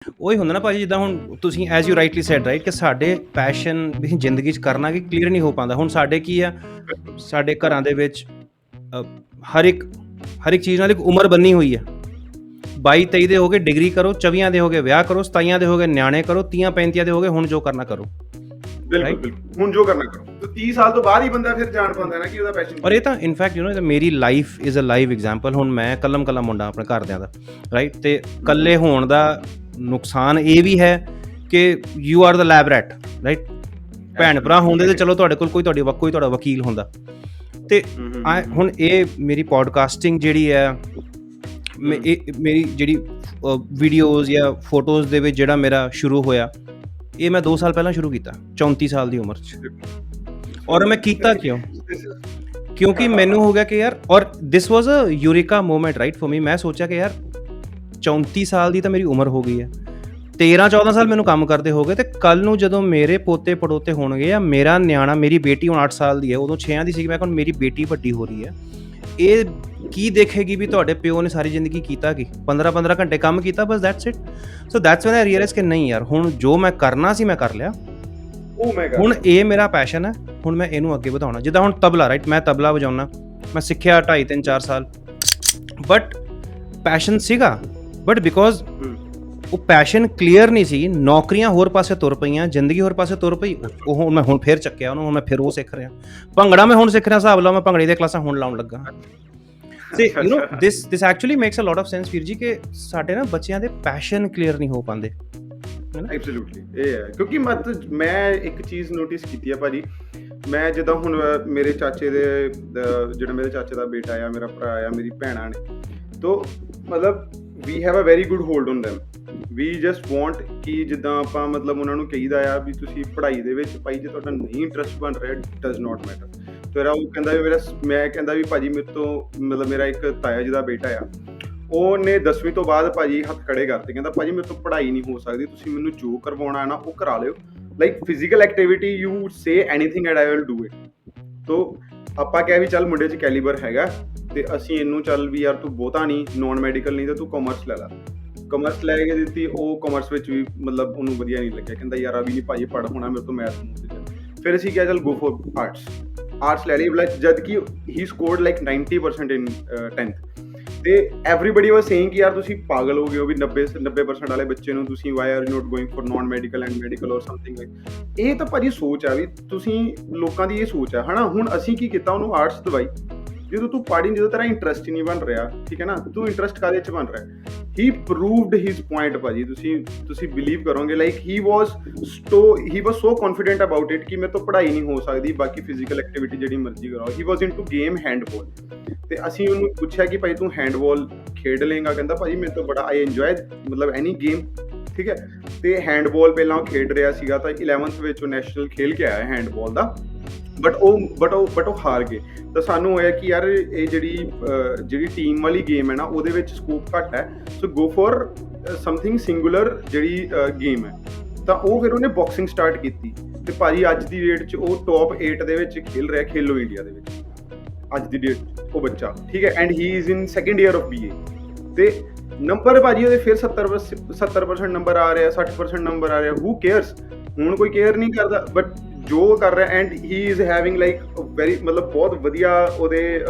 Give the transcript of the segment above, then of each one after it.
ਉਹੀ ਹੁੰਦਾ ਨਾ ਭਾਜੀ, ਜਿੱਦਾਂ ਹੁਣ ਤੁਸੀਂ ਐਜ਼ ਯੂ ਰਾਈਟਲੀ ਸੈਡ ਰਾਈਟ ਕਿ ਸਾਡੇ ਪੈਸ਼ਨ ਵੀ ਜ਼ਿੰਦਗੀ 'ਚ ਕਰਨਾ ਕਿ ਕਲੀਅਰ ਨਹੀਂ ਹੋ ਪਾਉਂਦਾ। ਹੁਣ ਸਾਡੇ ਕੀ ਆ, ਸਾਡੇ ਘਰਾਂ ਦੇ ਵਿੱਚ ਹਰ ਇੱਕ ਚੀਜ਼ ਨਾਲ ਇੱਕ ਉਮਰ ਬੰਨੀ ਹੋਈ ਹੈ। 22-23 ਦੇ ਹੋ ਗਏ ਡਿਗਰੀ ਕਰੋ, 24 ਦੇ ਹੋ ਗਏ ਵਿਆਹ ਕਰੋ, 27 ਦੇ ਹੋ ਗਏ ਨਿਆਣੇ ਕਰੋ, 30-35 ਦੇ ਹੋ ਗਏ ਹੁਣ ਜੋ ਕਰਨਾ ਕਰੋ। ਬਿਲਕੁਲ ਬਿਲਕੁਲ, ਹੁਣ ਜੋ ਕਰਨਾ ਕਰੋ। ਤੇ 30 ਸਾਲ ਤੋਂ ਬਾਅਦ ਹੀ ਬੰਦਾ ਫਿਰ ਜਾਣ ਪਾਉਂਦਾ ਨਾ ਕਿ ਉਹਦਾ ਪੈਸ਼ਨ। ਔਰ ਇਹ ਤਾਂ ਇਨਫੈਕਟ ਮੇਰੀ life is a live example. ਹੁਣ ਮੈਂ ਕੱਲਮ ਮੁੰਡਾ ਆਪਣੇ ਘਰਦਿਆਂ ਦਾ, ਰਾਈਟ, ਤੇ ਇਕੱਲੇ ਹੋਣ ਦਾ ਨੁਕਸਾਨ ਇਹ ਵੀ ਹੈ ਕਿ you are the lab rat, right. ਭੈਣ ਭਰਾ ਹੁੰਦੇ ਤੇ ਚਲੋ ਤੁਹਾਡੇ ਕੋਲ ਕੋਈ ਤੁਹਾਡਾ ਵਕੀਲ ਹੁੰਦਾ। ਤੇ ਹੁਣ ਇਹ ਮੇਰੀ ਪੋਡਕਾਸਟਿੰਗ ਜਿਹੜੀ ਹੈ, ਮੇਰੀ ਜਿਹੜੀ ਵੀਡੀਓਜ਼ ਜਾਂ ਫੋਟੋਜ਼ ਦੇ ਵਿੱਚ ਜਿਹੜਾ ਮੇਰਾ ਸ਼ੁਰੂ ਹੋਇਆ, ਇਹ ਮੈਂ 2 ਸਾਲ ਪਹਿਲਾਂ ਸ਼ੁਰੂ ਕੀਤਾ, 34 ਸਾਲ ਦੀ ਉਮਰ 'ਚ। ਔਰ ਮੈਂ ਕੀਤਾ ਕਿਉਂਕਿ ਮੈਨੂੰ ਹੋ ਗਿਆ ਕਿ ਯਾਰ, ਔਰ ਦਿਸ ਵਾਜ਼ ਅ ਯੂਰੀਕਾ ਮੂਮੈਂਟ ਰਾਈਟ ਫॉर ਮੀ। ਮੈਂ ਸੋਚਿਆ ਕਿ ਯਾਰ 34 ਸਾਲ ਦੀ ਤਾਂ ਮੇਰੀ ਉਮਰ ਹੋ ਗਈ ਹੈ, 13-14 ਸਾਲ ਮੈਨੂੰ ਕੰਮ ਕਰਦੇ ਹੋ ਗਏ, ਤੇ ਕੱਲ ਨੂੰ ਜਦੋਂ ਮੇਰੇ ਪੋਤੇ ਪੜੋਤੇ ਹੋਣਗੇ ਜਾਂ ਮੇਰਾ ਨਿਆਣਾ, ਮੇਰੀ ਬੇਟੀ ਹੁਣ 8 ਸਾਲ ਦੀ ਹੈ, ਉਦੋਂ 6 ਦੀ ਸੀ, ਮੈਂ ਹੁਣ ਮੇਰੀ ਬੇਟੀ ਵੱਡੀ ਹੋ ਰਹੀ ਹੈ, ਇਹ ਕੀ ਦੇਖੇਗੀ ਵੀ ਤੁਹਾਡੇ ਪਿਓ ਨੇ ਸਾਰੀ ਜ਼ਿੰਦਗੀ ਕੀਤਾ ਕੀ, 15-15 ਘੰਟੇ ਕੰਮ ਕੀਤਾ ਬਸ, that's it. So that's when I realize ਕਿ ਨਹੀਂ ਯਾਰ, ਹੁਣ ਜੋ ਮੈਂ ਕਰਨਾ ਸੀ ਮੈਂ ਕਰ ਲਿਆ, ਹੁਣ ਇਹ ਮੇਰਾ ਪੈਸ਼ਨ ਹੈ, ਹੁਣ ਮੈਂ ਇਹਨੂੰ ਅੱਗੇ ਵਧਾਉਣਾ। ਜਿੱਦਾਂ ਹੁਣ ਤਬਲਾ, ਰਾਈਟ, ਮੈਂ ਤਬਲਾ ਵਜਾਉਣਾ, ਮੈਂ ਸਿੱਖਿਆ 2.5-3-4 ਸਾਲ, ਬਟ ਪੈਸ਼ਨ ਸੀਗਾ, ਬਟ ਬਿਕੋਜ਼ ਉਹ ਪੈਸ਼ਨ ਕਲੀਅਰ ਨਹੀਂ ਸੀ, ਨੌਕਰੀਆਂ ਹੋਰ ਪਾਸੇ ਤੁਰ ਪਈਆਂ, ਜ਼ਿੰਦਗੀ ਹੋਰ ਪਾਸੇ ਤੁਰ ਪਈ, ਉਹ ਮੈਂ ਹੁਣ ਫਿਰ ਚੱਕਿਆ ਉਹਨੂੰ, ਹੁਣ ਮੈਂ ਫਿਰ ਉਹ ਸਿੱਖ ਰਿਹਾ। ਭੰਗੜਾ ਮੈਂ ਹੁਣ ਸਿੱਖ ਰਿਹਾ, ਹਿਸਾਬ ਲਾ ਮੈਂ ਭੰਗੜੇ ਦੀਆਂ ਕਲਾਸਾਂ ਹੁਣ ਲਾਉਣ ਲੱਗਾ। ਤੇ you know this actually makes a lot of sense ਵੀਰ ਜੀ, ਕਿ ਸਾਡੇ ਨਾ ਬੱਚਿਆਂ ਦੇ ਪੈਸ਼ਨ ਕਲੀਅਰ ਨਹੀਂ ਹੋ ਪਾਉਂਦੇ। ਐਬਸੋਲੂਟਲੀ ਇਹ ਹੈ, ਕਿਉਂਕਿ ਮੈਂ ਇੱਕ ਚੀਜ਼ ਨੋਟਿਸ ਕੀਤੀ ਹੈ ਭਾਜੀ। ਮੈਂ ਜਿੱਦਾਂ ਹੁਣ ਮੇਰੇ ਚਾਚੇ ਦੇ ਜਿਹੜਾ ਮੇਰੇ ਚਾਚੇ ਦਾ ਬੇਟਾ ਆ, ਮੇਰਾ ਭਰਾ ਆ, ਮੇਰੀ ਭੈਣਾਂ ਨੇ, ਤੋ ਮਤਲਬ we have a very good hold on them. We just want ਕਿ ਜਿੱਦਾਂ ਆਪਾਂ ਮਤਲਬ ਉਹਨਾਂ ਨੂੰ ਕਹੀਦਾ ਆ ਵੀ ਤੁਸੀਂ ਪੜ੍ਹਾਈ ਦੇ ਵਿੱਚ ਭਾਈ ਜੇ ਤੁਹਾਡਾ ਨਹੀਂ ਇੰਟਰਸਟ ਬਣ ਰਿਹਾ, ਡਜ਼ ਨਾਟ ਮੈਟਰ। ਤੇਰਾ ਉਹ ਕਹਿੰਦਾ ਵੀ ਮੈਂ ਕਹਿੰਦਾ ਵੀ ਭਾਜੀ ਮੇਰੇ ਤੋਂ ਮਤਲਬ ਮੇਰਾ ਇੱਕ ਤਾਇਆ ਜਿਹਦਾ ਬੇਟਾ ਆ, ਉਹਨੇ 10ਵੀਂ ਤੋਂ ਬਾਅਦ ਭਾਜੀ ਹੱਥ ਖੜੇ ਕਰਤੇ, ਕਹਿੰਦਾ ਭਾਜੀ ਮੇਰੇ ਤੋਂ ਪੜ੍ਹਾਈ ਨਹੀਂ ਹੋ ਸਕਦੀ, ਤੁਸੀਂ ਮੈਨੂੰ ਜੋ ਕਰਵਾਉਣਾ ਹੈ ਨਾ ਉਹ ਕਰਾ ਲਿਓ, like physical activity, you say anything and I will do it. ਤੋ ਆਪਾਂ ਕਿਹਾ ਵੀ ਚੱਲ ਮੁੰਡੇ 'ਚ ਕੈਲੀਬਰ ਹੈਗਾ, ਤੇ ਅਸੀਂ ਇਹਨੂੰ ਚੱਲ ਵੀ ਯਾਰ ਤੂੰ ਬਹੁਤਾ ਨਹੀਂ, ਨੋਨ ਮੈਡੀਕਲ ਨਹੀਂ ਤਾਂ ਤੂੰ ਕਾਮਰਸ ਲੈ ਲਾ। ਕਾਮਰਸ ਲੈ ਕੇ ਦਿੱਤੀ, ਉਹ ਕਾਮਰਸ ਵਿੱਚ ਵੀ ਮਤਲਬ ਉਹਨੂੰ ਵਧੀਆ ਨਹੀਂ ਲੱਗਿਆ, ਕਹਿੰਦਾ ਯਾਰ ਅਭੀ ਨਹੀਂ ਭਾਜੀ ਪੜ੍ਹ ਹੋਣਾ ਮੇਰੇ ਤੋਂ, ਮੈਥ ਨੂੰ। ਫਿਰ ਅਸੀਂ ਕਿਹਾ ਚੱਲ ਗੋ ਫॉर ਆਰਟਸ ਲੈ ਲਈ, ਜਦ ਕਿ ਹੀ ਸਕੋਰਡ ਲਾਈਕ 90% ਇਨ 10th। ਤੇ ਐਵਰੀਬਡੀ ਵਾਸ ਸੇਇੰਗ ਕਿ ਯਾਰ ਤੁਸੀਂ ਪਾਗਲ ਹੋ ਗਏ ਹੋ ਵੀ 90% ਵਾਲੇ ਬੱਚੇ ਨੂੰ ਤੁਸੀਂ why are note going for non medical and medical ਔਰ ਸਮਥਿੰਗ ਲਾਈਕ। ਇਹ ਤਾਂ ਭਾਜੀ ਸੋਚ ਆ ਵੀ ਤੁਸੀਂ ਲੋਕਾਂ ਦੀ ਇਹ ਸੋਚ ਆ, ਹਨਾ। ਹੁਣ ਅਸੀਂ ਕੀ ਕੀਤਾ, ਉਹਨੂੰ ਆਰਟਸ ਦਵਾਈ। ਜਦੋਂ ਤੂੰ ਪੜ੍ਹੀ, ਜਦੋਂ ਤੇਰਾ ਇੰਟਰਸਟ ਹੀ ਨਹੀਂ ਬਣ ਰਿਹਾ, ਠੀਕ ਹੈ ਨਾ, ਤੂੰ ਇੰਟਰਸਟ ਕਾਹਦੇ 'ਚ ਬਣ ਰਿਹਾ। ਹੀ ਪ੍ਰੂਵਡ ਹਿਜ਼ ਪੁਆਇੰਟ ਭਾਜੀ, ਤੁਸੀਂ ਬਿਲੀਵ ਕਰੋਗੇ, like he was so confident about it ਕਿ ਮੇਰੇ ਤੋਂ ਪੜ੍ਹਾਈ ਨਹੀਂ ਹੋ ਸਕਦੀ, ਬਾਕੀ ਫਿਜ਼ੀਕਲ ਐਕਟੀਵਿਟੀ ਜਿਹੜੀ ਮਰਜ਼ੀ ਕਰਾਓ। ਹੀ ਵਾਸ ਇਨਟੂ ਗੇਮ ਹੈਂਡਬਾਲ। ਤੇ ਅਸੀਂ ਉਹਨੂੰ ਪੁੱਛਿਆ ਕਿ ਭਾਈ ਤੂੰ ਹੈਂਡਬਾਲ ਖੇਡ ਲੇਗਾ, ਕਹਿੰਦਾ ਭਾਜੀ ਮੇਰੇ ਤੋਂ ਬੜਾ ਆਈ ਇੰਜੋਏ ਮਤਲਬ ਐਨੀ ਗੇਮ, ਠੀਕ ਹੈ। ਤੇ ਹੈਂਡਬਾਲ ਪਹਿਲਾਂ ਉਹ ਖੇਡ ਰਿਹਾ ਸੀਗਾ, ਤਾਂ 11th ਵਿੱਚ ਉਹ ਨੈਸ਼ਨਲ ਖੇਲ ਕੇ ਆਇਆ ਹੈਂਡਬਾਲ ਦਾ, ਬਟ ਉਹ ਹਾਰ ਗਏ। ਤਾਂ ਸਾਨੂੰ ਹੋਇਆ ਕਿ ਯਾਰ ਇਹ ਜਿਹੜੀ ਟੀਮ ਵਾਲੀ ਗੇਮ ਹੈ ਨਾ, ਉਹਦੇ ਵਿੱਚ ਸਕੋਪ ਘੱਟ ਹੈ, ਸੋ ਗੋ ਫॉर ਸਮਥਿੰਗ ਸਿੰਗੂਲਰ ਜਿਹੜੀ ਗੇਮ ਹੈ। ਤਾਂ ਉਹ ਫਿਰ ਉਹਨੇ ਬਾਕਸਿੰਗ ਸਟਾਰਟ ਕੀਤੀ, ਤੇ ਭਾਜੀ ਅੱਜ ਦੀ ਡੇਟ 'ਚ ਉਹ ਟੌਪ 8 ਦੇ ਵਿੱਚ ਖੇਲ ਰਿਹਾ ਖੇਲੋ ਇੰਡੀਆ ਦੇ ਵਿੱਚ ਅੱਜ ਦੀ ਡੇਟ 'ਚ ਉਹ ਬੱਚਾ, ਠੀਕ ਹੈ। And he is in 2nd year of BA। ਤੇ ਨੰਬਰ ਭਾਜੀ ਉਹਦੇ ਫਿਰ 70% ਨੰਬਰ ਆ ਰਿਹਾ, 60% ਨੰਬਰ ਆ ਰਿਹਾ, ਹੂ ਕੇਅਰਸ। ਹੁਣ ਕੋਈ ਕੇਅਰ ਨਹੀਂ ਕਰਦਾ, ਬਟ ਜੋ ਕਰ ਰਿਹਾ, and he is having like very ਮਤਲਬ ਬਹੁਤ ਵਧੀਆ ਉਹਦੇ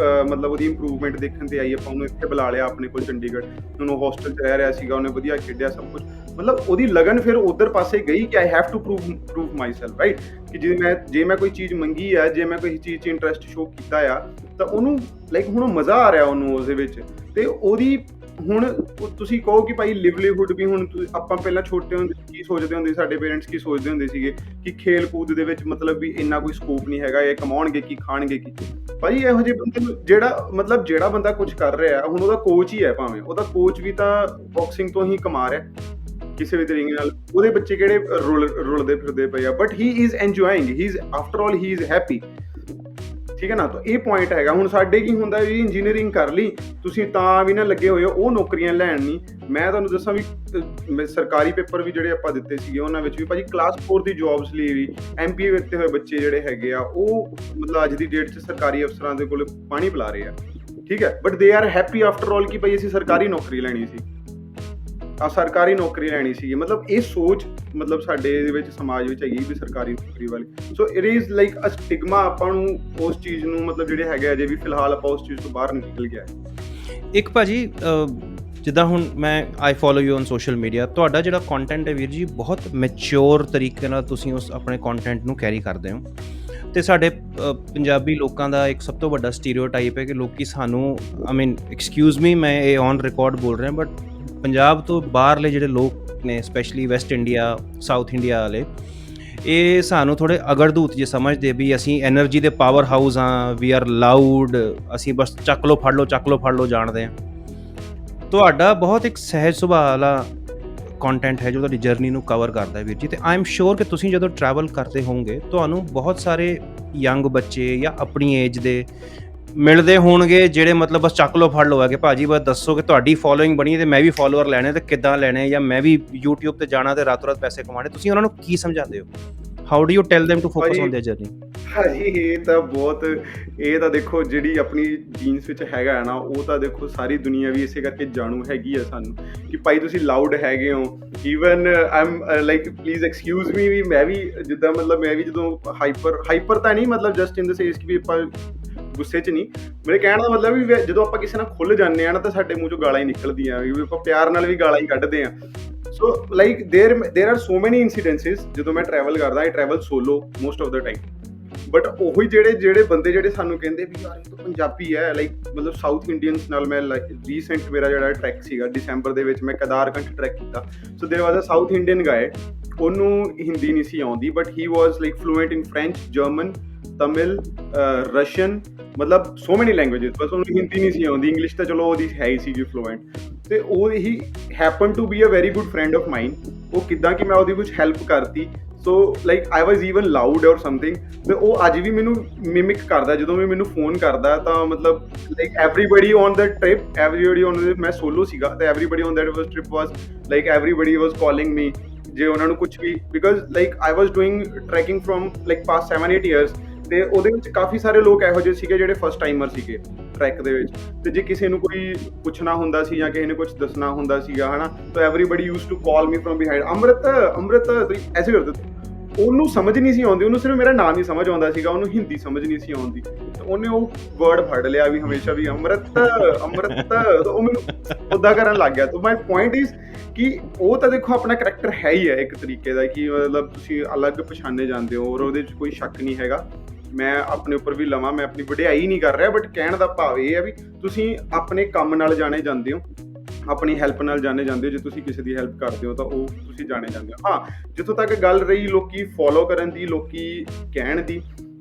ਮਤਲਬ ਉਹਦੀ ਇੰਪਰੂਵਮੈਂਟ ਦੇਖਣ ਤੇ ਆਈ। ਆਪਾਂ ਉਹਨੂੰ ਇੱਥੇ ਬੁਲਾ ਲਿਆ ਆਪਣੇ ਕੋਲ ਚੰਡੀਗੜ੍ਹ, ਹੁਣ ਉਹ ਹੋਸਟਲ 'ਚ ਰਹਿ ਰਿਹਾ ਸੀਗਾ, ਉਹਨੇ ਵਧੀਆ ਖੇਡਿਆ ਸਭ ਕੁਝ, ਮਤਲਬ ਉਹਦੀ ਲਗਨ ਫਿਰ ਉਧਰ ਪਾਸੇ ਗਈ ਕਿ I have to prove myself, right. ਕਿ ਜੇ ਮੈਂ ਕੋਈ ਚੀਜ਼ ਮੰਗੀ ਆ, ਜੇ ਮੈਂ ਕੋਈ ਚੀਜ਼ 'ਚ ਇੰਟਰਸਟ ਸ਼ੋ ਕੀਤਾ ਆ, ਤਾਂ ਉਹਨੂੰ ਲਾਈਕ ਹੁਣ ਮਜ਼ਾ ਆ ਰਿਹਾ ਉਹਨੂੰ ਉਹਦੇ ਵਿੱਚ। ਤੇ ਉਹਦੀ ਹੁਣ ਤੁਸੀਂ ਕਹੋ ਕਿ ਭਾਈ ਲਿਵਲੀਹੁੱਡ ਵੀ, ਹੁਣ ਆਪਾਂ ਪਹਿਲਾਂ ਛੋਟੇ ਹੁੰਦੇ ਕੀ ਸੋਚਦੇ ਹੁੰਦੇ, ਸਾਡੇ ਪੇਰੈਂਟਸ ਕੀ ਸੋਚਦੇ ਹੁੰਦੇ ਸੀਗੇ ਕਿ ਖੇਲ ਕੂਦ ਦੇ ਵਿੱਚ ਮਤਲਬ ਵੀ ਇੰਨਾ ਕੋਈ ਸਕੋਪ ਨਹੀਂ ਹੈਗਾ, ਇਹ ਕਮਾਉਣਗੇ ਕੀ, ਖਾਣਗੇ ਕੀ। ਭਾਈ ਇਹੋ ਜਿਹੇ ਬੰਦੇ ਨੂੰ ਜਿਹੜਾ ਬੰਦਾ ਕੁਝ ਕਰ ਰਿਹਾ, ਹੁਣ ਉਹਦਾ ਕੋਚ ਹੀ ਹੈ, ਭਾਵੇਂ ਉਹਦਾ ਕੋਚ ਵੀ ਤਾਂ ਬਾਕਸਿੰਗ ਤੋਂ ਹੀ ਕਮਾ ਰਿਹਾ ਕਿਸੇ ਵੀ ਤਰੀਕੇ ਨਾਲ। ਉਹਦੇ ਬੱਚੇ ਕਿਹੜੇ ਰੁਲਦੇ ਫਿਰਦੇ ਪਏ ਆ, but he is enjoying, he is after all he is happy, ਠੀਕ ਹੈ ਨਾ। ਤਾਂ ਇਹ ਪੁਆਇੰਟ ਹੈਗਾ। ਹੁਣ ਸਾਡੇ ਕੀ ਹੁੰਦਾ ਵੀ ਇੰਜੀਨੀਅਰਿੰਗ ਕਰ ਲਈ ਤੁਸੀਂ ਤਾਂ ਵੀ ਨਾ ਲੱਗੇ ਹੋਏ ਹੋ ਉਹ ਨੌਕਰੀਆਂ ਲੈਣ ਨਹੀਂ। ਮੈਂ ਤੁਹਾਨੂੰ ਦੱਸਾਂ ਵੀ ਸਰਕਾਰੀ ਪੇਪਰ ਵੀ ਜਿਹੜੇ ਆਪਾਂ ਦਿੱਤੇ ਸੀਗੇ, ਉਹਨਾਂ ਵਿੱਚ ਵੀ ਭਾਜੀ ਕਲਾਸ 4 ਦੀ ਜੋਬਸ ਲਈ ਵੀ MBA ਕੀਤੇ ਹੋਏ ਬੱਚੇ ਜਿਹੜੇ ਹੈਗੇ ਆ, ਉਹ ਮਤਲਬ ਅੱਜ ਦੀ ਡੇਟ 'ਚ ਸਰਕਾਰੀ ਅਫਸਰਾਂ ਦੇ ਕੋਲ ਪਾਣੀ ਪਿਲਾ ਰਹੇ ਆ, ਠੀਕ ਹੈ। But they are happy after all ਕਿ ਭਾਈ ਅਸੀਂ ਸਰਕਾਰੀ ਨੌਕਰੀ ਲੈਣੀ ਸੀ। ਸਰਕਾਰੀ ਨੌਕਰੀ ਲੈਣੀ ਸੀਗੀ, ਮਤਲਬ ਇਹ ਸੋਚ ਮਤਲਬ ਸਾਡੇ ਦੇ ਵਿੱਚ ਸਮਾਜ ਵਿੱਚ ਹੈਗੀ ਵੀ ਸਰਕਾਰੀ ਨੌਕਰੀ ਵਾਲੀ। So it is like a stigma, ਆਪਾਂ ਨੂੰ ਉਸ ਚੀਜ਼ ਨੂੰ ਮਤਲਬ ਜਿਹੜੇ ਹੈਗੇ ਅਜੇ ਵੀ ਫਿਲਹਾਲ ਆਪਾਂ ਉਸ ਚੀਜ਼ ਤੋਂ ਬਾਹਰ ਨਹੀਂ ਨਿਕਲ ਗਿਆ। ਇੱਕ ਭਾਜੀ ਜਿੱਦਾਂ ਹੁਣ ਮੈਂ I follow you on social media, ਤੁਹਾਡਾ ਜਿਹੜਾ ਕੰਟੈਂਟ ਹੈ ਵੀਰ ਜੀ ਬਹੁਤ ਮੈਚਿਓਰ ਤਰੀਕੇ ਨਾਲ ਤੁਸੀਂ ਉਸ ਆਪਣੇ ਕੰਟੈਂਟ ਨੂੰ ਕੈਰੀ ਕਰਦੇ ਹੋ। ਅਤੇ ਸਾਡੇ ਪੰਜਾਬੀ ਲੋਕਾਂ ਦਾ ਇੱਕ ਸਭ ਤੋਂ ਵੱਡਾ ਸਟੀਰੀਓਟਾਈਪ ਹੈ ਕਿ ਲੋਕੀ ਸਾਨੂੰ ਆਈ ਮੀਨ ਐਕਸਕਿਊਜ਼ ਮੀ, ਮੈਂ ਇਹ ਔਨ ਰਿਕਾਰਡ ਬੋਲ ਰਿਹਾ, ਬਟ ਪੰਜਾਬ ਤੋਂ ਬਾਹਰਲੇ ਜਿਹੜੇ ਲੋਕ ਨੇ specially West India, south India ਵਾਲੇ, ਇਹ ਸਾਨੂੰ ਥੋੜ੍ਹੇ ਅਗੜਦੂਤ ਜੇ ਸਮਝਦੇ ਵੀ ਅਸੀਂ ਐਨਰਜੀ ਦੇ ਪਾਵਰ ਹਾਊਸ ਹਾਂ, ਵੀ ਆਰ ਲਾਊਡ, ਅਸੀਂ ਬਸ ਚੱਕ ਲਓ ਫੜ ਲਓ ਜਾਣਦੇ ਹਾਂ। ਤੁਹਾਡਾ ਬਹੁਤ ਇੱਕ ਸਹਿਜ ਸੁਭਾਅ ਵਾਲਾ ਕੰਟੈਂਟ ਹੈ ਜੋ ਤੁਹਾਡੀ ਜਰਨੀ ਨੂੰ ਕਵਰ ਕਰਦਾ ਹੈ ਵੀਰ ਜੀ। ਅਤੇ ਆਈ ਐਮ ਸ਼ੋਰ ਕਿ ਤੁਸੀਂ ਜਦੋਂ ਟਰੈਵਲ ਕਰਦੇ ਹੋਵੋਗੇ ਤੁਹਾਨੂੰ ਬਹੁਤ ਸਾਰੇ ਯੰਗ ਬੱਚੇ ਜਾਂ ਆਪਣੀ ਏਜ ਦੇ ਮਿਲਦੇ ਹੋਣਗੇ ਜਿਹੜੇ ਮਤਲਬ ਬਸ ਚੱਕ ਲਓ ਫੜ ਲਓ ਹੈ ਕਿ ਭਾਜੀ ਬਸ ਦੱਸੋ ਕਿ ਤੁਹਾਡੀ ਫੋਲੋਇੰਗ ਬਣੀ ਅਤੇ ਮੈਂ ਵੀ ਫੋਲੋਅਰ ਲੈਣੇ ਅਤੇ ਕਿੱਦਾਂ ਲੈਣੇ, ਜਾਂ ਮੈਂ ਵੀ YouTube 'ਤੇ ਜਾਣਾ ਅਤੇ ਰਾਤੋਂ ਰਾਤ ਪੈਸੇ ਕਮਾਉਣੇ। ਤੁਸੀਂ ਉਹਨਾਂ ਨੂੰ ਕੀ ਸਮਝਾਉਂਦੇ ਹੋ? How do you tell them to focus on their journey? ਹਾਂਜੀ, ਇਹ ਤਾਂ ਦੇਖੋ ਜਿਹੜੀ ਆਪਣੀ ਜੀਨਸ ਵਿੱਚ ਹੈਗਾ ਹੈ ਨਾ, ਉਹ ਤਾਂ ਦੇਖੋ ਸਾਰੀ ਦੁਨੀਆ ਵੀ ਇਸੇ ਕਰਕੇ ਜਾਣੂ ਹੈਗੀ ਆ ਸਾਨੂੰ ਕਿ ਭਾਈ ਤੁਸੀਂ ਲਾਊਡ ਹੈਗੇ ਹੋ। Even I am like please excuse me, ਵੀ ਮੈਂ ਵੀ ਜਿੱਦਾਂ ਮਤਲਬ ਮੈਂ ਵੀ ਜਦੋਂ ਹਾਈਪਰ ਤਾਂ ਨਹੀਂ, ਮਤਲਬ ਜਸਟ ਇਨ ਦ ਸੇਂਸ ਕਿ ਵੀ ਆਪਾਂ ਗੁੱਸੇ 'ਚ ਨਹੀਂ, ਮੇਰੇ ਕਹਿਣ ਦਾ ਮਤਲਬ ਵੀ ਜਦੋਂ ਆਪਾਂ ਕਿਸੇ ਨਾਲ ਖੁੱਲ੍ਹ ਜਾਂਦੇ ਹਾਂ ਨਾ ਤਾਂ ਸਾਡੇ ਮੂੰਹ 'ਚੋਂ ਗਾਲਾਂ ਹੀ ਨਿਕਲਦੀਆਂ, ਵੀ ਆਪਾਂ ਪਿਆਰ ਨਾਲ ਵੀ ਗਾਲਾਂ ਹੀ ਕੱਢਦੇ ਹਾਂ। ਸੋ ਲਾਈਕ ਦੇਰ ਆਰ ਸੋ ਮੈਨੀ ਇਨਸੀਡੈਂਸਿਸ ਜਦੋਂ ਮੈਂ ਟਰੈਵਲ ਕਰਦਾ, I travel solo most of the time, but ਉਹੀ ਜਿਹੜੇ ਬੰਦੇ ਜਿਹੜੇ ਸਾਨੂੰ ਕਹਿੰਦੇ ਵੀ ਯਾਰ ਇਹ ਤਾਂ ਪੰਜਾਬੀ ਹੈ, ਲਾਈਕ ਮਤਲਬ ਸਾਊਥ ਇੰਡੀਅਨਸ ਨਾਲ ਮੈਂ ਰੀਸੈਂਟ ਮੇਰਾ ਜਿਹੜਾ ਟਰੈਕ ਸੀਗਾ ਦਸੰਬਰ ਦੇ ਵਿੱਚ ਮੈਂ ਕੇਦਾਰਕੰਠ ਟਰੈਕ ਕੀਤਾ। ਸੋ ਦੇਰ ਵਾਜ਼ ਅ ਸਾਊਥ ਇੰਡੀਅਨ ਗਾਏ, ਉਹਨੂੰ ਹਿੰਦੀ ਨਹੀਂ ਸੀ ਆਉਂਦੀ, but he was like fluent in French, German, Tamil, Russian, ਮਤਲਬ ਸੋ ਮੈਨੀ ਲੈਂਗੁਏਜਿਸ, ਬਸ ਉਹਨੂੰ ਹਿੰਦੀ ਨਹੀਂ ਸੀ ਆਉਂਦੀ। ਇੰਗਲਿਸ਼ ਤਾਂ ਚਲੋ ਉਹਦੀ ਹੈ ਹੀ ਸੀਗੀ ਫਲੂਐਂਟ, ਅਤੇ ਉਹ ਹੀ happen to be a very good friend of mine. ਉਹ ਕਿੱਦਾਂ ਕਿ ਮੈਂ ਉਹਦੀ ਕੁਛ ਹੈਲਪ ਕਰਤੀ, so like I was even loud or something, ਅਤੇ ਉਹ ਅੱਜ ਵੀ ਮੈਨੂੰ ਮਿਮਿਕ ਕਰਦਾ ਜਦੋਂ ਵੀ ਮੈਨੂੰ ਫੋਨ ਕਰਦਾ, ਤਾਂ ਮਤਲਬ like everybody on the trip, everybody on ਮੈਂ ਸੋਲੋ ਸੀਗਾ ਅਤੇ everybody on that trip was like everybody was calling me, ਜੇ ਉਹਨਾਂ ਨੂੰ ਕੁਛ ਵੀ, because like I was doing trekking from like past 7-8 years, ਅਤੇ ਉਹਦੇ ਵਿੱਚ ਕਾਫੀ ਸਾਰੇ ਲੋਕ ਇਹੋ ਜਿਹੇ ਸੀਗੇ ਜਿਹੜੇ ਫਸਟ ਟਾਈਮਰ ਸੀਗੇ ਟਰੈਕ ਦੇ ਵਿੱਚ, ਅਤੇ ਜੇ ਕਿਸੇ ਨੂੰ ਕੋਈ ਪੁੱਛਣਾ ਹੁੰਦਾ ਸੀ ਜਾਂ ਕਿਸੇ ਨੇ ਕੁਛ ਦੱਸਣਾ ਹੁੰਦਾ ਸੀਗਾ ਹੈ ਨਾ, ਤਾਂ everybody use to call me from behind, Amrit ਤੁਸੀਂ ਐਸੇ ਕਰਦੇ। ਉਹਨੂੰ ਸਮਝ ਨਹੀਂ ਸੀ ਆਉਂਦੀ, ਉਹਨੂੰ ਸਿਰਫ ਮੇਰਾ ਨਾਮ ਹੀ ਸਮਝ ਆਉਂਦਾ ਸੀਗਾ, ਉਹਨੂੰ ਹਿੰਦੀ ਸਮਝ ਨਹੀਂ ਸੀ ਆਉਂਦੀ, ਤਾਂ ਉਹਨੇ ਉਹ ਵਰਡ ਫੜ ਲਿਆ ਵੀ ਹਮੇਸ਼ਾ ਵੀ ਅੰਮ੍ਰਿਤ, ਤਾਂ ਉਹ ਮੈਨੂੰ ਉੱਦਾਂ ਕਰਨ ਲੱਗ ਗਿਆ। ਤਾਂ ਮਾਈ ਪੁਆਇੰਟ ਇਜ਼ ਕਿ ਉਹ ਤਾਂ ਦੇਖੋ ਆਪਣਾ ਕਰੈਕਟਰ ਹੈ ਹੀ ਹੈ ਇੱਕ ਤਰੀਕੇ ਦਾ, ਕਿ ਮਤਲਬ ਤੁਸੀਂ ਅਲੱਗ ਪਛਾਣੇ ਜਾਂਦੇ ਹੋ ਔਰ ਉਹਦੇ 'ਚ ਕੋਈ ਸ਼ੱਕ ਨਹੀਂ ਹੈਗਾ। ਮੈਂ ਆਪਣੇ ਉੱਪਰ ਵੀ ਲਵਾਂ, ਮੈਂ ਆਪਣੀ ਵਡਿਆਈ ਨਹੀਂ ਕਰ ਰਿਹਾ, ਬਟ ਕਹਿਣ ਦਾ ਭਾਵ ਇਹ ਹੈ ਵੀ ਤੁਸੀਂ ਆਪਣੇ ਕੰਮ ਨਾਲ ਜਾਣੇ ਜਾਂਦੇ ਹੋ, ਆਪਣੀ ਹੈਲਪ ਨਾਲ ਜਾਣੇ ਜਾਂਦੇ ਹੋ। ਜੇ ਤੁਸੀਂ ਕਿਸੇ ਦੀ ਹੈਲਪ ਕਰਦੇ ਹੋ ਤਾਂ ਉਹ ਤੁਸੀਂ ਜਾਣੇ ਜਾਂਦੇ ਹੋ। ਹਾਂ, ਜਿੱਥੋਂ ਤੱਕ ਗੱਲ ਰਹੀ ਲੋਕੀ ਫੋਲੋ ਕਰਨ ਦੀ, ਲੋਕੀ ਕਹਿਣ ਦੀ,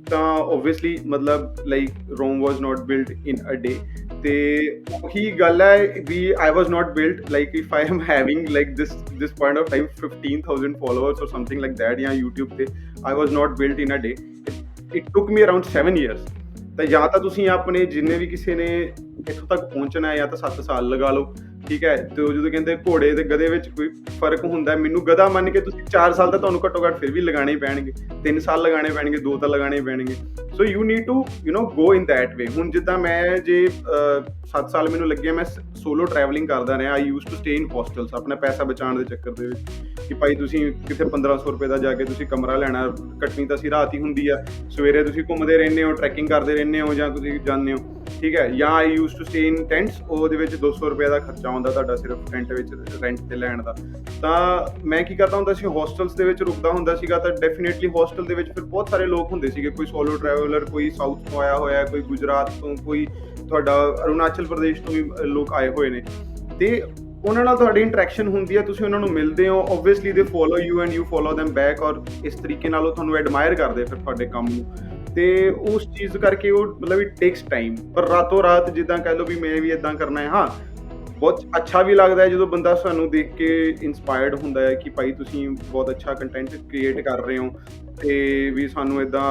ਤਾਂ ਓਬਵੀਅਸਲੀ ਮਤਲਬ like Rome was not built in a ਡੇ, ਅਤੇ ਉਹੀ ਗੱਲ ਹੈ ਵੀ I was not built like if I am having like this point of time 15,000 followers or something like that, ਜਾਂ YouTube 'ਤੇ I was not built in a day, it took me around 7 years। ਤਾਂ ਜਾਂ ਤਾਂ ਤੁਸੀਂ ਆਪਣੇ ਜਿੰਨੇ ਵੀ ਕਿਸੇ ਨੇ ਇੱਥੋਂ ਤੱਕ ਪਹੁੰਚਣਾ ਹੈ ਜਾਂ ਤਾਂ 7 ਸਾਲ ਲਗਾ ਲਓ, ਠੀਕ ਹੈ। ਅਤੇ ਉਹ ਜਦੋਂ ਕਹਿੰਦੇ ਘੋੜੇ ਅਤੇ ਗਧੇ ਵਿੱਚ ਕੋਈ ਫਰਕ ਹੁੰਦਾ, ਮੈਨੂੰ ਗਧਾ ਮੰਨ ਕੇ ਤੁਸੀਂ 4 ਸਾਲ ਤਾਂ ਤੁਹਾਨੂੰ ਘੱਟੋ ਘੱਟ ਫਿਰ ਵੀ ਲਗਾਉਣੇ ਹੀ ਪੈਣਗੇ, 3 ਸਾਲ ਲਗਾਉਣੇ ਪੈਣਗੇ, 2 ਤਾਂ ਲਗਾਉਣੇ ਹੀ ਪੈਣਗੇ। So you need to go in that way. ਹੁਣ ਜਿੱਦਾਂ ਮੈਂ ਜੇ 7 ਸਾਲ ਮੈਨੂੰ ਲੱਗਿਆ, ਮੈਂ ਸੋਲੋ ਟਰੈਵਲਿੰਗ ਕਰਦਾ ਰਿਹਾ, I use to stay in hostels ਆਪਣਾ ਪੈਸਾ ਬਚਾਉਣ ਦੇ ਚੱਕਰ ਦੇ ਵਿੱਚ, ਕਿ ਭਾਈ ਤੁਸੀਂ ਕਿਤੇ 1500 ਰੁਪਏ ਦਾ ਜਾ ਕੇ ਤੁਸੀਂ ਕਮਰਾ ਲੈਣਾ, ਕੱਟਣੀ ਤਾਂ ਅਸੀਂ ਰਾਤ ਹੀ ਹੁੰਦੀ ਆ, ਸਵੇਰੇ ਤੁਸੀਂ ਘੁੰਮਦੇ ਰਹਿੰਦੇ ਹੋ, ਟਰੈਕਿੰਗ ਕਰਦੇ ਰਹਿੰਦੇ ਹੋ, ਜਾਂ ਤੁਸੀਂ ਜਾਂਦੇ ਹੋ, ਠੀਕ ਹੈ। ਜਾਂ I use to stay in tents, ਉਹਦੇ ਵਿੱਚ 200 ਰੁਪਏ ਦਾ ਖਰਚਾ ਆਉਂਦਾ ਤੁਹਾਡਾ ਸਿਰਫ ਟੈਂਟ ਵਿੱਚ ਰੈਂਟ 'ਤੇ ਲੈਣ ਦਾ। ਤਾਂ ਮੈਂ ਕੀ ਕਰਦਾ ਹੁੰਦਾ ਸੀ, ਹੋਸਟਲਸ ਦੇ ਵਿੱਚ ਰੁਕਦਾ ਹੁੰਦਾ ਸੀਗਾ, ਤਾਂ ਡੈਫੀਨੇਟਲੀ ਹੋਸਟਲ ਦੇ ਵਿੱਚ ਫਿਰ ਬਹੁਤ ਸਾਰੇ ਲੋਕ ਹੁੰਦੇ ਸੀਗੇ, ਕੋਈ ਸੋਲੋ ਟਰੈਵਲਰ, ਕੋਈ ਸਾਊਥ ਤੋਂ ਆਇਆ ਹੋਇਆ, ਕੋਈ ਗੁਜਰਾਤ ਤੋਂ, ਕੋਈ ਤੁਹਾਡਾ ਅਰੁਣਾਚਲ ਪ੍ਰਦੇਸ਼ ਤੋਂ ਵੀ ਲੋਕ ਆਏ ਹੋਏ ਨੇ, ਅਤੇ ਉਹਨਾਂ ਨਾਲ ਤੁਹਾਡੀ ਇੰਟਰੈਕਸ਼ਨ ਹੁੰਦੀ ਹੈ, ਤੁਸੀਂ ਉਹਨਾਂ ਨੂੰ ਮਿਲਦੇ ਹੋ, ਓਬਵੀਅਸਲੀ ਦੇ follow you and you follow them back, ਔਰ ਇਸ ਤਰੀਕੇ ਨਾਲ ਉਹ ਤੁਹਾਨੂੰ ਐਡਮਾਇਰ ਕਰਦੇ ਫਿਰ ਤੁਹਾਡੇ ਕੰਮ ਨੂੰ, ਅਤੇ ਉਸ ਚੀਜ਼ ਕਰਕੇ ਉਹ ਮਤਲਬ ਇਟ ਟੇਕਸ ਟਾਈਮ। ਪਰ ਰਾਤੋਂ ਰਾਤ ਜਿੱਦਾਂ ਕਹਿ ਲਓ ਵੀ ਮੈਂ ਵੀ ਇੱਦਾਂ ਕਰਨਾ ਹੈ। ਹਾਂ, ਬਹੁਤ ਅੱਛਾ ਵੀ ਲੱਗਦਾ ਹੈ ਜਦੋਂ ਬੰਦਾ ਸਾਨੂੰ ਦੇਖ ਕੇ ਇੰਸਪਾਇਰਡ ਹੁੰਦਾ ਹੈ ਕਿ ਭਾਈ ਤੁਸੀਂ ਬਹੁਤ ਅੱਛਾ ਕੰਟੈਂਟ ਕ੍ਰੀਏਟ ਕਰ ਰਹੇ ਹੋ, ਅਤੇ ਵੀ ਸਾਨੂੰ ਇੱਦਾਂ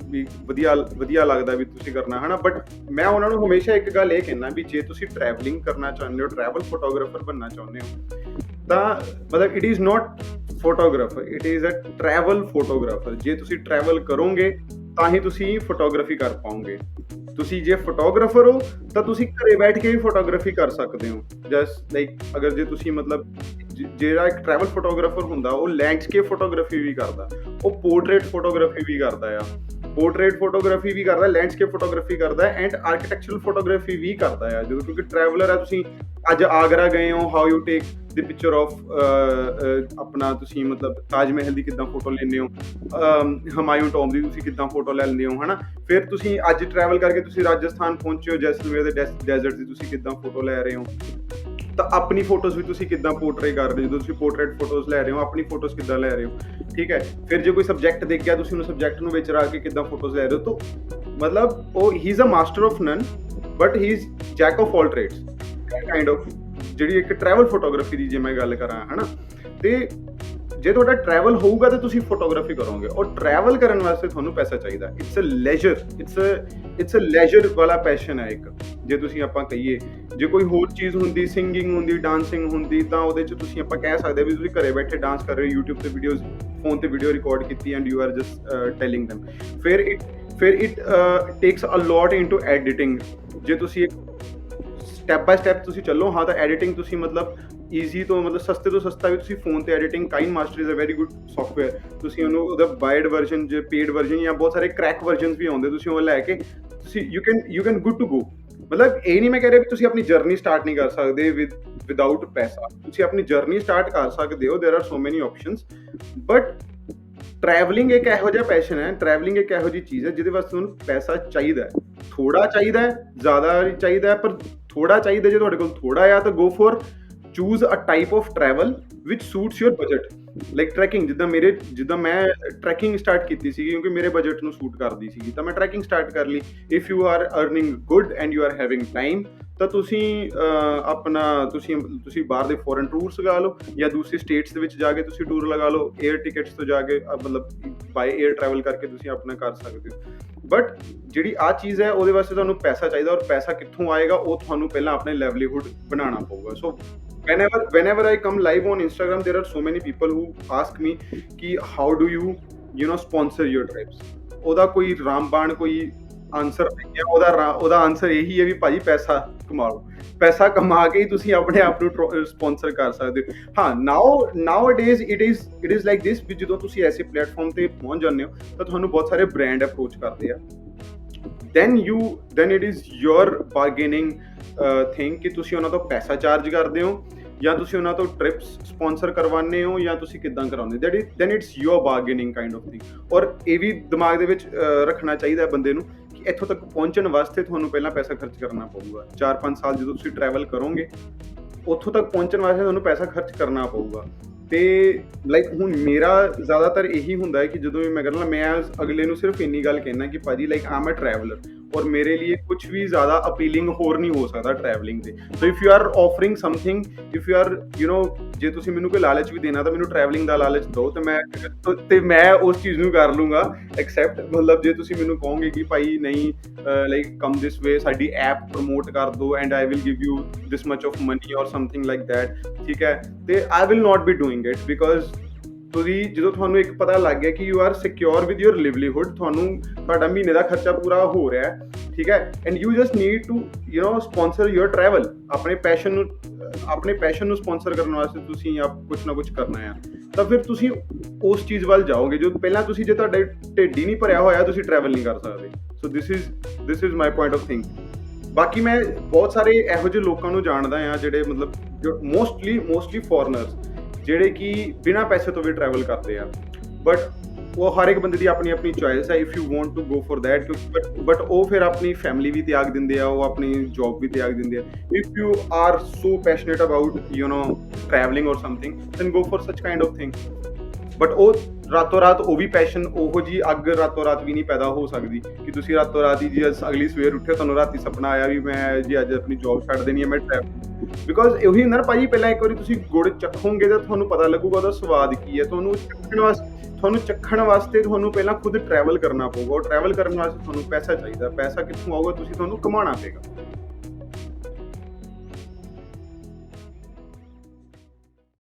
ਵੀ ਵਧੀਆ ਲੱਗਦਾ ਵੀ ਤੁਸੀਂ ਕਰਨਾ ਹੈ ਨਾ। ਬਟ ਮੈਂ ਉਹਨਾਂ ਨੂੰ ਹਮੇਸ਼ਾ ਇੱਕ ਗੱਲ ਇਹ ਕਹਿੰਦਾ ਵੀ ਜੇ ਤੁਸੀਂ ਟਰੈਵਲਿੰਗ ਕਰਨਾ ਚਾਹੁੰਦੇ ਹੋ, ਟਰੈਵਲ ਫੋਟੋਗ੍ਰਾਫਰ ਬਣਨਾ ਚਾਹੁੰਦੇ ਹੋ, ਤਾਂ ਮਤਲਬ it is not photographer, it is a travel photographer. ਜੇ ਤੁਸੀਂ ਟਰੈਵਲ ਕਰੋਗੇ ਤਾਂ ਹੀ ਤੁਸੀਂ ਫੋਟੋਗ੍ਰਾਫੀ ਕਰ ਪਾਓਗੇ। ਤੁਸੀਂ ਜੇ ਫੋਟੋਗ੍ਰਾਫਰ ਹੋ ਤਾਂ ਤੁਸੀਂ ਘਰੇ ਬੈਠ ਕੇ ਵੀ ਫੋਟੋਗ੍ਰਾਫੀ ਕਰ ਸਕਦੇ ਹੋ। ਜਸਟ ਲਾਈਕ ਅਗਰ ਜੇ ਤੁਸੀਂ ਮਤਲਬ ਜਿਹੜਾ ਇੱਕ ਟਰੈਵਲ ਫੋਟੋਗ੍ਰਾਫਰ ਹੁੰਦਾ ਉਹ ਲੈਂਡਸਕੇਪ ਫੋਟੋਗ੍ਰਾਫੀ ਵੀ ਕਰਦਾ, ਉਹ ਪੋਰਟਰੇਟ ਫੋਟੋਗ੍ਰਾਫੀ ਵੀ ਕਰਦਾ ਆ, ਪੋਰਟਰੇਟ ਫੋਟੋਗ੍ਰਾਫੀ ਵੀ ਕਰਦਾ, ਲੈਂਡਸਕੇਪ ਫੋਟੋਗ੍ਰਾਫੀ ਕਰਦਾ ਐਂਡ ਆਰਕੀਟੈਕਚਰਲ ਫੋਟੋਗ੍ਰਾਫੀ ਵੀ ਕਰਦਾ ਆ। ਜਦੋਂ ਕਿਉਂਕਿ ਟਰੈਵਲਰ ਆ, ਤੁਸੀਂ ਅੱਜ ਆਗਰਾ ਗਏ ਹੋ, how you take the picture of ਆਪਣਾ ਤੁਸੀਂ ਮਤਲਬ ਤਾਜ ਮਹਿਲ ਦੀ ਕਿੱਦਾਂ ਫੋਟੋ ਲੈਂਦੇ ਹੋ, ਹਮਾਯੂੰ ਟੋਮ ਦੀ ਤੁਸੀਂ ਕਿੱਦਾਂ ਫੋਟੋ ਲੈਂਦੇ ਹੋ, ਹੈ ਨਾ। ਫਿਰ ਤੁਸੀਂ ਅੱਜ ਟਰੈਵਲ ਕਰਕੇ ਤੁਸੀਂ ਰਾਜਸਥਾਨ ਪਹੁੰਚੇ ਹੋ, ਜੈਸਲਮੇਰ ਦੇ ਡੈਜ਼ਰਟ ਦੀ ਤੁਸੀਂ ਕਿੱਦਾਂ ਫੋਟੋ ਲੈ ਰਹੇ ਹੋ, ਤਾਂ ਆਪਣੀ ਫੋਟੋਜ਼ ਵੀ ਤੁਸੀਂ ਕਿੱਦਾਂ ਪੋਰਟਰੇ ਕਰ ਰਹੇ ਹੋ, ਜਦੋਂ ਤੁਸੀਂ ਪੋਰਟਰੇਟ ਫੋਟੋਜ਼ ਲੈ ਰਹੇ ਹੋ ਆਪਣੀ ਫੋਟੋਜ਼ ਕਿੱਦਾਂ ਲੈ ਰਹੇ ਹੋ, ਠੀਕ ਹੈ। ਫਿਰ ਜੇ ਕੋਈ ਸਬਜੈਕਟ ਦੇਖ ਗਿਆ ਤੁਸੀਂ ਉਹਨੂੰ ਸਬਜੈਕਟ ਨੂੰ ਵਿੱਚ ਰੱਖ ਕੇ ਕਿੱਦਾਂ ਫੋਟੋਜ਼ ਲੈ ਰਹੇ ਹੋ। ਤਾਂ ਮਤਲਬ ਉਹ ਹੀ is a master of none but he is jack of all trades kind of, ਜਿਹੜੀ ਇੱਕ ਟਰੈਵਲ ਫੋਟੋਗ੍ਰਾਫੀ ਦੀ ਜੇ ਮੈਂ ਗੱਲ ਕਰਾਂ, ਹੈ ਨਾ। ਤੇ ਜੇ ਤੁਹਾਡਾ ਟਰੈਵਲ ਹੋਊਗਾ ਤਾਂ ਤੁਸੀਂ ਫੋਟੋਗ੍ਰਾਫੀ ਕਰੋਗੇ, ਔਰ ਟਰੈਵਲ ਕਰਨ ਵਾਸਤੇ ਤੁਹਾਨੂੰ ਪੈਸਾ ਚਾਹੀਦਾ। It's a leisure, it's a leisure ਵਾਲਾ ਪੈਸ਼ਨ ਹੈ ਇੱਕ। ਜੇ ਤੁਸੀਂ ਆਪਾਂ ਕਹੀਏ, ਜੇ ਕੋਈ ਹੋਰ ਚੀਜ਼ ਹੁੰਦੀ, ਸਿੰਗਿੰਗ ਹੁੰਦੀ, ਡਾਂਸਿੰਗ ਹੁੰਦੀ, ਤਾਂ ਉਹਦੇ 'ਚ ਤੁਸੀਂ ਆਪਾਂ ਕਹਿ ਸਕਦੇ ਵੀ ਤੁਸੀਂ ਘਰੇ ਬੈਠੇ ਡਾਂਸ ਕਰ ਰਹੇ ਹੋ, YouTube ਤੇ ਵੀਡੀਓਜ਼, ਫੋਨ ਤੇ ਵੀਡੀਓ ਰਿਕਾਰਡ ਕੀਤੀ and you are just telling them. ਫਿਰ it takes a lot into editing. ਜੇ ਤੁਸੀਂ ਇੱਕ ਸਟੈਪ ਬਾਏ ਸਟੈਪ ਤੁਸੀਂ ਚੱਲੋ, ਹਾਂ, ਤਾਂ ਐਡੀਟਿੰਗ ਤੁਸੀਂ ਮਤਲਬ ਈਜ਼ੀ ਤੋਂ ਮਤਲਬ ਸਸਤੇ ਤੋਂ ਸਸਤਾ ਵੀ ਤੁਸੀਂ ਫੋਨ ਤੇ editing, KineMaster is a very good software. ਤੁਸੀਂ ਉਹਨੂੰ ਉਹਦਾ ਬਾਇਡ ਵਰਜ਼ਨ, ਜੇ ਪੇਡ ਵਰਜ਼ਨ ਜਾਂ ਬਹੁਤ ਸਾਰੇ ਕ੍ਰੈਕ ਵਰਜ਼ਨਸ ਵੀ ਆਉਂਦੇ, ਤੁਸੀਂ ਉਹ ਲੈ ਕੇ ਤੁਸੀਂ you can good to go. ਮਤਲਬ ਇਹ ਨਹੀਂ ਮੈਂ ਕਹਿ ਰਿਹਾ ਵੀ ਤੁਸੀਂ ਆਪਣੀ ਜਰਨੀ ਸਟਾਰਟ ਨਹੀਂ ਕਰ ਸਕਦੇ ਵਿਦਆਊਟ ਪੈਸਾ। ਤੁਸੀਂ ਆਪਣੀ ਜਰਨੀ ਸਟਾਰਟ ਕਰ ਸਕਦੇ ਹੋ, ਦੇयर ਆਰ ਸੋ ਮੈਨੀ ਆਪਸ਼ਨਸ। ਬਟ ਟਰੈਵਲਿੰਗ ਇੱਕ ਇਹੋ ਜਿਹਾ ਪੈਸ਼ਨ ਹੈ, ਟਰੈਵਲਿੰਗ ਇੱਕ ਇਹੋ ਜਿਹੀ ਚੀਜ਼ ਹੈ ਜਿਹਦੇ ਵਾਸਤੇ ਤੁਹਾਨੂੰ ਪੈਸਾ ਚਾਹੀਦਾ ਹੈ। ਥੋੜਾ ਚਾਹੀਦਾ ਹੈ, ਜ਼ਿਆਦਾ ਨਹੀਂ ਚਾਹੀਦਾ, ਪਰ ਥੋੜਾ ਚਾਹੀਦਾ। ਜੇ ਤੁਹਾਡੇ ਕੋਲ ਥੋੜਾ ਆ ਤਾਂ go for choose a type of travel which suits your budget. Like trekking, ਜਿੱਦਾਂ ਮੈਂ ਟਰੈਕਿੰਗ ਸਟਾਰਟ ਕੀਤੀ ਸੀਗੀ ਕਿਉਂਕਿ ਮੇਰੇ ਬਜਟ ਨੂੰ ਸੂਟ ਕਰਦੀ ਸੀਗੀ, ਤਾਂ ਮੈਂ ਟਰੈਕਿੰਗ ਸਟਾਰਟ ਕਰ ਲਈ। If you are earning good and you R having time, ਤਾਂ ਤੁਸੀਂ ਆਪਣਾ ਤੁਸੀਂ ਬਾਹਰ ਦੇ ਫੋਰਨ ਟੂਰਸ ਲਗਾ ਲਓ, ਜਾਂ ਦੂਸਰੀ ਸਟੇਟਸ ਦੇ ਵਿੱਚ ਜਾ ਕੇ ਤੁਸੀਂ ਟੂਰ ਲਗਾ ਲਓ। ਏਅਰ ਟਿਕਟਸ ਤੋਂ ਜਾ ਕੇ ਮਤਲਬ ਬਾਏ ਏਅਰ ਟਰੈਵਲ ਕਰਕੇ ਤੁਸੀਂ ਆਪਣਾ ਕਰ ਸਕਦੇ ਹੋ। ਬਟ ਜਿਹੜੀ ਆਹ ਚੀਜ਼ ਹੈ ਉਹਦੇ ਵਾਸਤੇ ਤੁਹਾਨੂੰ ਪੈਸਾ ਚਾਹੀਦਾ, ਔਰ ਪੈਸਾ ਕਿੱਥੋਂ ਆਏਗਾ ਉਹ ਤੁਹਾਨੂੰ ਪਹਿਲਾਂ ਆਪਣੇ ਲੈਵਲੀਹੁੱਡ ਬਣਾਉਣਾ ਪਊਗਾ। ਸੋ whenever I come live on Instagram, there are so many people who ask me ਕਿ how do you sponsor your trips। ਉਹਦਾ ਕੋਈ ਰਾਮਬਾਣ ਕੋਈ ਆਨਸਰ ਨਹੀਂ ਹੈ, ਉਹਦਾ ਆਨਸਰ ਇਹੀ ਹੈ ਵੀ ਭਾਜੀ ਪੈਸਾ ਕਮਾਓ, ਪੈਸਾ ਕਮਾ ਕੇ ਹੀ ਤੁਸੀਂ ਆਪਣੇ ਆਪ ਨੂੰ ਸਪੋਂਸਰ ਕਰ ਸਕਦੇ ਹੋ। ਹਾਂ, nowadays it is like this ਵੀ ਜਦੋਂ ਤੁਸੀਂ ਐਸੇ ਪਲੇਟਫਾਰਮ ਤੇ ਪਹੁੰਚ ਜਾਂਦੇ ਹੋ ਤਾਂ ਤੁਹਾਨੂੰ ਬਹੁਤ ਸਾਰੇ ਬ੍ਰਾਂਡ ਅਪਰੋਚ ਕਰਦੇ ਆ। then it is your bargaining thing ਕਿ ਤੁਸੀਂ ਉਹਨਾਂ ਤੋਂ ਪੈਸਾ ਚਾਰਜ ਕਰਦੇ ਹੋ ਜਾਂ ਤੁਸੀਂ ਉਹਨਾਂ ਤੋਂ ਟ੍ਰਿਪਸ ਸਪੋਂਸਰ ਕਰਵਾਉਂਦੇ ਹੋ ਜਾਂ ਤੁਸੀਂ ਕਿੱਦਾਂ ਕਰਾਉਂਦੇ। then it's your bargaining kind of thing। ਔਰ ਇਹ ਵੀ ਦਿਮਾਗ ਦੇ ਵਿੱਚ ਰੱਖਣਾ ਚਾਹੀਦਾ ਬੰਦੇ ਨੂੰ ਕਿ ਇੱਥੋਂ ਤੱਕ ਪਹੁੰਚਣ ਵਾਸਤੇ ਤੁਹਾਨੂੰ ਪਹਿਲਾਂ ਪੈਸਾ ਖਰਚ ਕਰਨਾ ਪਊਗਾ। 4-5 ਸਾਲ ਜਦੋਂ ਤੁਸੀਂ ਟਰੈਵਲ ਕਰੋਗੇ, ਉੱਥੋਂ ਤੱਕ ਪਹੁੰਚਣ ਵਾਸਤੇ ਤੁਹਾਨੂੰ ਪੈਸਾ ਖਰਚ ਕਰਨਾ ਪਊਗਾ। ਤੇ ਲਾਈਕ ਹੁਣ ਮੇਰਾ ਜ਼ਿਆਦਾਤਰ ਇਹੀ ਹੁੰਦਾ ਹੈ ਕਿ ਜਦੋਂ ਵੀ ਮੈਂ ਕਰਨਾ, ਮੈਂ ਅਗਲੇ ਨੂੰ ਸਿਰਫ ਇੰਨੀ ਗੱਲ ਕਹਿਣਾ ਕਿ ਭਾਜੀ ਲਾਈਕ ਆਮ ਅ ਟਰੈਵਲਰ, ਔਰ ਮੇਰੇ ਲਈ ਕੁਝ ਵੀ ਜ਼ਿਆਦਾ ਅਪੀਲਿੰਗ ਹੋਰ ਨਹੀਂ ਹੋ ਸਕਦਾ ਟਰੈਵਲਿੰਗ ਤੇ। ਸੋ if you are offering something, if you are ਜੇ ਤੁਸੀਂ ਮੈਨੂੰ ਕੋਈ ਲਾਲਚ ਵੀ ਦੇਣਾ ਤਾਂ ਮੈਨੂੰ ਟਰੈਵਲਿੰਗ ਦਾ ਲਾਲਚ ਦਿਓ ਤੇ ਮੈਂ ਉਸ ਚੀਜ਼ ਨੂੰ ਕਰ ਲੂੰਗਾ ਐਕਸੈਪਟ। ਮਤਲਬ ਜੇ ਤੁਸੀਂ ਮੈਨੂੰ ਕਹੋਗੇ ਕਿ ਭਾਈ ਨਹੀਂ ਲਾਈਕ ਕਮ ਦਿਸ ਵੇ, ਸਾਡੀ ਐਪ ਪ੍ਰਮੋਟ ਕਰ ਦਿਓ and I will give you this much of money or something like that, ਠੀਕ ਹੈ, ਤੇ I will not be doing it. Because ਜਦੋਂ ਤੁਹਾਨੂੰ ਇੱਕ ਪਤਾ ਲੱਗ ਗਿਆ ਕਿ you are secure with your livelihood, ਤੁਹਾਡਾ ਮਹੀਨੇ ਦਾ ਖਰਚਾ ਪੂਰਾ ਹੋ ਰਿਹਾ, ਠੀਕ ਹੈ, and you just need to sponsor your travel. ਆਪਣੇ ਪੈਸ਼ਨ ਨੂੰ ਸਪੋਂਸਰ ਕਰਨ ਵਾਸਤੇ ਤੁਸੀਂ ਕੁਛ ਨਾ ਕੁਛ ਕਰਨਾ ਆ, ਤਾਂ ਫਿਰ ਤੁਸੀਂ ਉਸ ਚੀਜ਼ ਵੱਲ ਜਾਓਗੇ। ਜੋ ਪਹਿਲਾਂ ਤੁਸੀਂ, ਜੇ ਤੁਹਾਡਾ ਢਿੱਡ ਹੀ ਨਹੀਂ ਭਰਿਆ ਹੋਇਆ, ਤੁਸੀਂ ਟਰੈਵਲ ਨਹੀਂ ਕਰ ਸਕਦੇ। So this is my point of think. ਬਾਕੀ ਮੈਂ ਬਹੁਤ ਸਾਰੇ ਇਹੋ ਜਿਹੇ ਲੋਕਾਂ ਨੂੰ ਜਾਣਦਾ ਆ ਜਿਹੜੇ ਮਤਲਬ ਮੋਸਟਲੀ ਫੋਰਨਰਸ, ਜਿਹੜੇ ਕਿ ਬਿਨਾਂ ਪੈਸੇ ਤੋਂ ਵੀ ਟਰੈਵਲ ਕਰਦੇ ਆ। ਬਟ ਉਹ ਹਰ ਇੱਕ ਬੰਦੇ ਦੀ ਆਪਣੀ ਆਪਣੀ ਚੋਇਸ ਹੈ, if you want to go for that. But ਉਹ ਫਿਰ ਆਪਣੀ ਫੈਮਿਲੀ ਵੀ ਤਿਆਗ ਦਿੰਦੇ ਆ, ਉਹ ਆਪਣੀ ਜੌਬ ਵੀ ਤਿਆਗ ਦਿੰਦੇ ਆ। If you are so passionate about travelling ਔਰ ਸਮਥਿੰਗ, ਦੈਨ ਗੋ ਫॉर ਸੱਚ ਕਾਈਂਡ ਆਫ ਥਿੰਗ। ਬਟ ਉਹ ਰਾਤੋਂ ਰਾਤ ਉਹ ਵੀ ਪੈਸ਼ਨ, ਉਹੋ ਜੀ ਅੱਗ ਰਾਤੋਂ ਰਾਤ ਵੀ ਨਹੀਂ ਪੈਦਾ ਹੋ ਸਕਦੀ ਕਿ ਤੁਸੀਂ ਰਾਤੋਂ ਰਾਤ ਹੀ ਜੀ ਅਗਲੀ ਸਵੇਰ ਉੱਠੇ ਤੁਹਾਨੂੰ ਰਾਤੀ ਸੁਪਨਾ ਆਇਆ ਵੀ ਮੈਂ ਜੀ ਅੱਜ ਆਪਣੀ ਜੌਬ ਛੱਡ ਦੇਣੀ ਹੈ, ਮੈਂ ਟਰੈਵਲ। ਬਿਕੋਜ਼ ਉਹੀ ਹੁੰਦਾ ਨਾ ਭਾਜੀ, ਪਹਿਲਾਂ ਇੱਕ ਵਾਰੀ ਤੁਸੀਂ ਗੁੜ ਚੱਖੋਗੇ ਤਾਂ ਤੁਹਾਨੂੰ ਪਤਾ ਲੱਗੂਗਾ ਉਹਦਾ ਸਵਾਦ ਕੀ ਹੈ। ਤੁਹਾਨੂੰ ਚੱਖਣ ਵਾਸਤੇ ਤੁਹਾਨੂੰ ਪਹਿਲਾਂ ਖੁਦ ਟਰੈਵਲ ਕਰਨਾ ਪਊਗਾ, ਔਰ ਟਰੈਵਲ ਕਰਨ ਵਾਸਤੇ ਤੁਹਾਨੂੰ ਪੈਸਾ ਚਾਹੀਦਾ। ਪੈਸਾ ਕਿੱਥੋਂ ਆਊਗਾ? ਤੁਹਾਨੂੰ ਕਮਾਉਣਾ ਪਏਗਾ।